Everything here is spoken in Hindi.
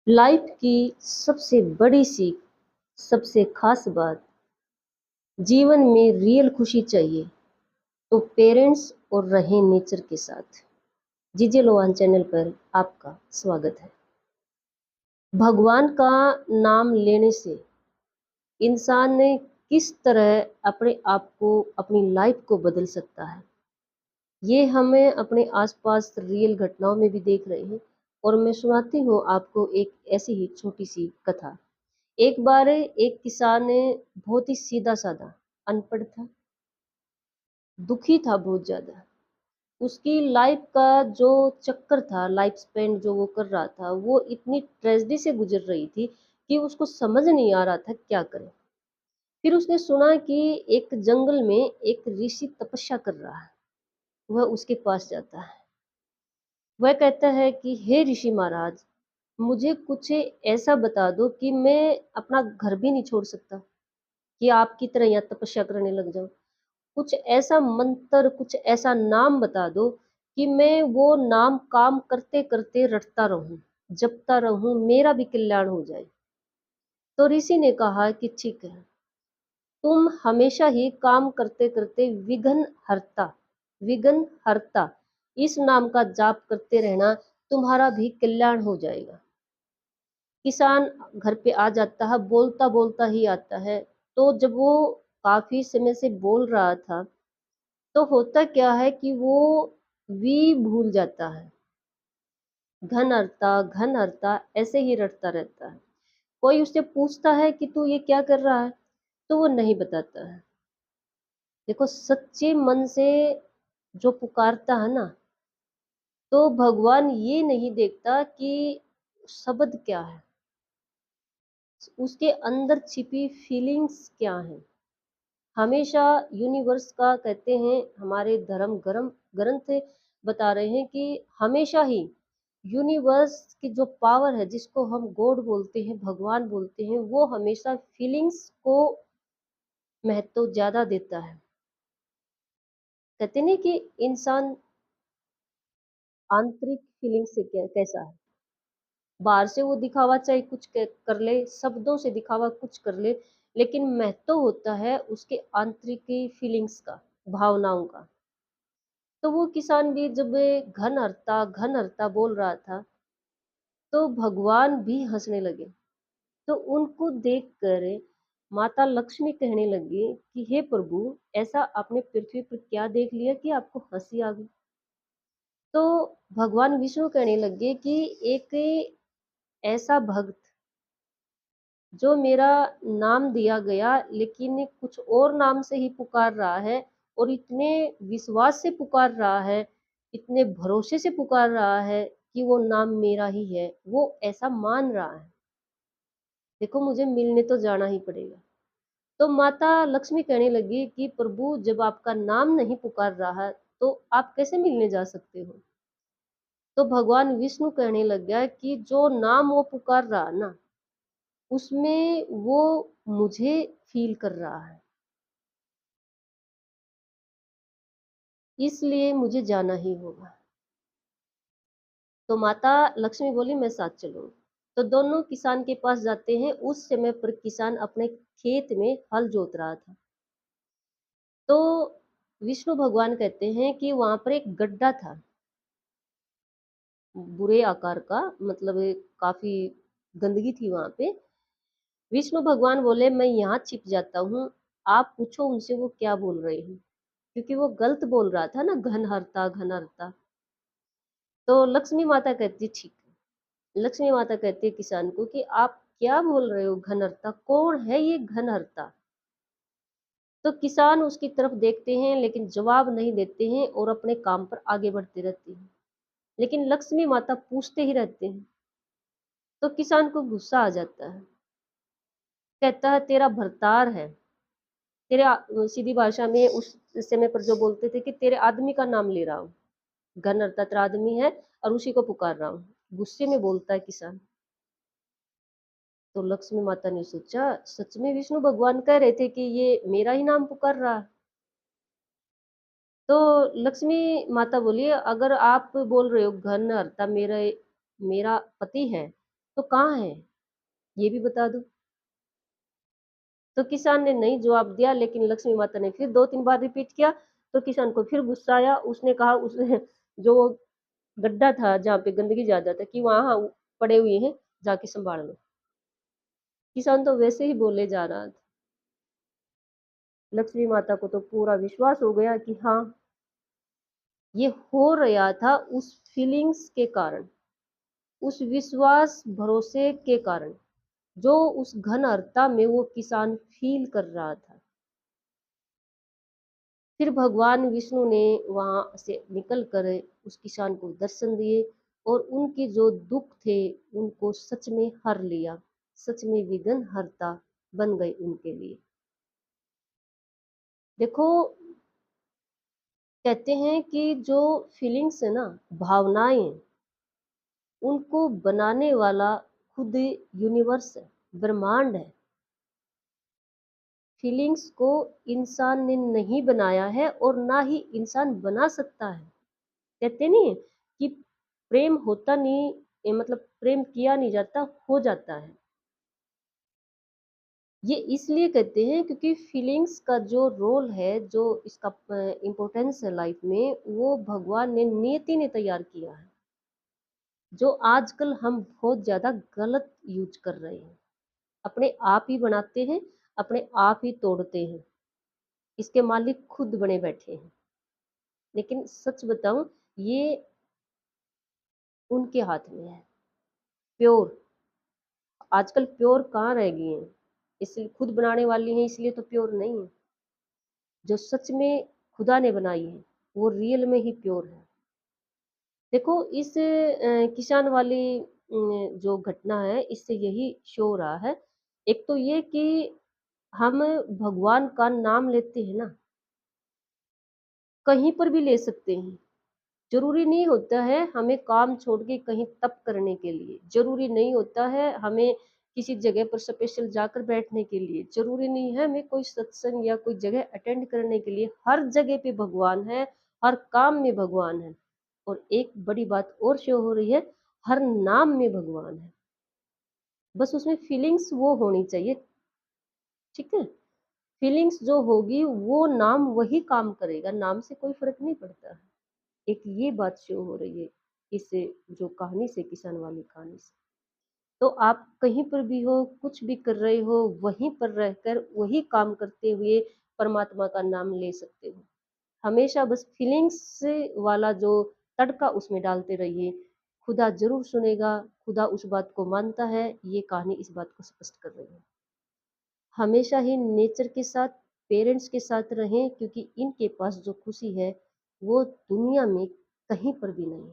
लाइफ की सबसे बड़ी सीख, सबसे खास बात, जीवन में रियल खुशी चाहिए तो पेरेंट्स और रहें नेचर के साथ। जीजे लोहान चैनल पर आपका स्वागत है। भगवान का नाम लेने से इंसान ने किस तरह अपने आप को, अपनी लाइफ को बदल सकता है, ये हमें अपने आसपास रियल घटनाओं में भी देख रहे हैं। और मैं सुनाती हूँ आपको एक ऐसी ही छोटी सी कथा। एक बार एक किसान बहुत ही सीधा साधा अनपढ़ था, दुखी था बहुत ज्यादा। उसकी लाइफ का जो चक्कर था, लाइफ स्पेंड जो वो कर रहा था, वो इतनी ट्रेजेडी से गुजर रही थी कि उसको समझ नहीं आ रहा था क्या करे। फिर उसने सुना कि एक जंगल में एक ऋषि तपस्या कर रहा है। वह उसके पास जाता है। वह कहता है कि हे ऋषि महाराज, मुझे कुछ ऐसा बता दो कि मैं अपना घर भी नहीं छोड़ सकता, कि आपकी तरह यहाँ तपस्या करने लग जाऊं। कुछ ऐसा मंत्र, कुछ ऐसा नाम बता दो कि मैं वो नाम काम करते करते रटता रहूं, जपता रहूं, मेरा भी कल्याण हो जाए। तो ऋषि ने कहा कि ठीक है, तुम हमेशा ही काम करते करते विघ्न हरता इस नाम का जाप करते रहना, तुम्हारा भी कल्याण हो जाएगा। किसान घर पे आ जाता है, बोलता बोलता ही आता है। तो जब वो काफी समय से बोल रहा था, तो होता क्या है कि वो वी भूल जाता है। घन हरता ऐसे ही रटता रहता है। कोई उससे पूछता है कि तू ये क्या कर रहा है, तो वो नहीं बताता है। देखो, सच्चे मन से जो पुकारता है ना, तो भगवान ये नहीं देखता कि शब्द क्या है, उसके अंदर छिपी फीलिंग्स क्या है। हमेशा यूनिवर्स का कहते हैं, हमारे धर्म गरम ग्रंथ बता रहे हैं कि हमेशा ही यूनिवर्स की जो पावर है, जिसको हम गॉड बोलते हैं, भगवान बोलते हैं, वो हमेशा फीलिंग्स को महत्व ज्यादा देता है। कहते नहीं कि इंसान आंतरिक फीलिंग से कैसा है। बाहर से वो दिखावा चाहे कुछ कर ले, शब्दों से दिखावा कुछ कर ले, लेकिन महत्व होता है उसके आंतरिक फीलिंग्स का, भावनाओं का। तो वो किसान भी जब घन हरता बोल रहा था, तो भगवान भी हंसने लगे। तो उनको देखकर माता लक्ष्मी कहने लगी कि हे प्रभु, ऐसा आपने पृथ्वी पर क्या देख लिया कि आपको हंसी आ गई। तो भगवान विष्णु कहने लगे कि एक ऐसा भक्त जो मेरा नाम दिया गया, लेकिन कुछ और नाम से ही पुकार रहा है, और इतने विश्वास से पुकार रहा है, इतने भरोसे से पुकार रहा है कि वो नाम मेरा ही है, वो ऐसा मान रहा है। देखो, मुझे मिलने तो जाना ही पड़ेगा। तो माता लक्ष्मी कहने लगी कि प्रभु, जब आपका नाम नहीं पुकार रहा है, तो आप कैसे मिलने जा सकते हो। तो भगवान विष्णु कहने लग गया कि जो नाम वो पुकार रहा ना, उसमें वो मुझे फील कर रहा है, इसलिए मुझे जाना ही होगा। तो माता लक्ष्मी बोली, मैं साथ चलूंगी। तो दोनों किसान के पास जाते हैं। उस समय पर किसान अपने खेत में हल जोत रहा था। तो विष्णु भगवान कहते हैं कि वहां पर एक गड्ढा था, बुरे आकार का, मतलब काफी गंदगी थी वहां पे। विष्णु भगवान बोले, मैं यहाँ छिप जाता हूँ, आप पूछो उनसे वो क्या बोल रहे हैं, क्योंकि वो गलत बोल रहा था ना, घन हरता। तो लक्ष्मी माता कहती ठीक है। लक्ष्मी माता कहती है किसान को कि आप क्या बोल रहे हो, घनहरता कौन है ये घनहरता। तो किसान उसकी तरफ देखते हैं, लेकिन जवाब नहीं देते हैं और अपने काम पर आगे बढ़ते रहते हैं। लेकिन लक्ष्मी माता पूछते ही रहते हैं। तो किसान को गुस्सा आ जाता है। कहता है, तेरा भरतार है, सीधी भाषा में उस समय पर जो बोलते थे कि तेरे आदमी का नाम ले रहा हूँ, घनहरता तेरा आदमी है और उसी को पुकार रहा हूँ। गुस्से में बोलता है किसान। तो लक्ष्मी माता ने सोचा, सच में विष्णु भगवान कह रहे थे कि ये मेरा ही नाम पुकार रहा है। तो लक्ष्मी माता बोली, अगर आप बोल रहे हो घन हरता मेरा मेरा पति है, तो कहाँ है, ये भी बता दो। तो किसान ने नहीं जवाब दिया, लेकिन लक्ष्मी माता ने फिर 2-3 बार रिपीट किया, तो किसान को फिर गुस्सा आया। उसने कहा उसने जो गड्ढा था जहाँ पे गंदगी ज़्यादा था कि वहाँ पड़े हुए हैं, जाके सँभाल लो। किसान तो वैसे ही बोले जा रहा था। लक्ष्मी माता को तो पूरा विश्वास हो गया कि हाँ, ये हो रहा था उस फीलिंग्स के कारण, उस विश्वास भरोसे के कारण, जो उस घनहरता में वो किसान फ़ील कर रहा था। फिर भगवान विष्णु ने वहाँ से निकल कर उस किसान को दर्शन दिए और उनके जो दुख थे उनको सच में हर लिया, सच में विघ्न हरता बन गए उनके लिए। देखो, कहते हैं कि जो फीलिंग्स है ना, भावनाएं, उनको बनाने वाला खुद यूनिवर्स है, ब्रह्मांड है। फीलिंग्स को इंसान ने नहीं बनाया है और ना ही इंसान बना सकता है। कहते नहीं है कि प्रेम होता नहीं, मतलब प्रेम किया नहीं जाता, हो जाता है। ये इसलिए कहते हैं क्योंकि फीलिंग्स का जो रोल है, जो इसका इम्पोर्टेंस है लाइफ में, वो भगवान ने नियति ने तैयार किया है, जो आजकल हम बहुत ज़्यादा गलत यूज कर रहे हैं। अपने आप ही बनाते हैं, अपने आप ही तोड़ते हैं। इसके मालिक खुद बने बैठे हैं। लेकिन सच बताऊं, ये उनके हाथ में है। प्योर, आजकल प्योर कहाँ रह गई हैं। इसलिए खुद बनाने वाली हैं, इसलिए तो प्योर नहीं है। जो सच में खुदा ने बनाई है, वो रियल में ही प्योर है। देखो, इस किसान वाली जो घटना है, इससे यही शो हो रहा है। एक तो ये कि हम भगवान का नाम लेते हैं ना, कहीं पर भी ले सकते हैं। ज़रूरी नहीं होता है हमें काम छोड़ के कहीं तप करने के लिए, ज़रूरी नहीं होता है हमें किसी जगह पर स्पेशल जाकर बैठने के लिए, ज़रूरी नहीं है हमें कोई सत्संग या कोई जगह अटेंड करने के लिए। हर जगह पे भगवान है, हर काम में भगवान है। और एक बड़ी बात और शो हो रही है, हर नाम में भगवान है। बस उसमें फीलिंग्स वो होनी चाहिए, ठीक है? फीलिंग्स जो होगी वो नाम वही काम करेगा, नाम से कोई फ़र्क नहीं पड़ता है। एक ये बात शो हो रही है इस जो कहानी से, किसान वाली कहानी से। तो आप कहीं पर भी हो, कुछ भी कर रहे हो, वहीं पर रहकर वही काम करते हुए परमात्मा का नाम ले सकते हो। हमेशा बस फीलिंग्स से वाला जो तड़का उसमें डालते रहिए। खुदा ज़रूर सुनेगा, खुदा उस बात को मानता है, ये कहानी इस बात को स्पष्ट कर रही है। हमेशा ही नेचर के साथ, पेरेंट्स के साथ रहें, क्योंकि इनके पास जो खुशी है, वो दुनिया में कहीं पर भी नहीं है।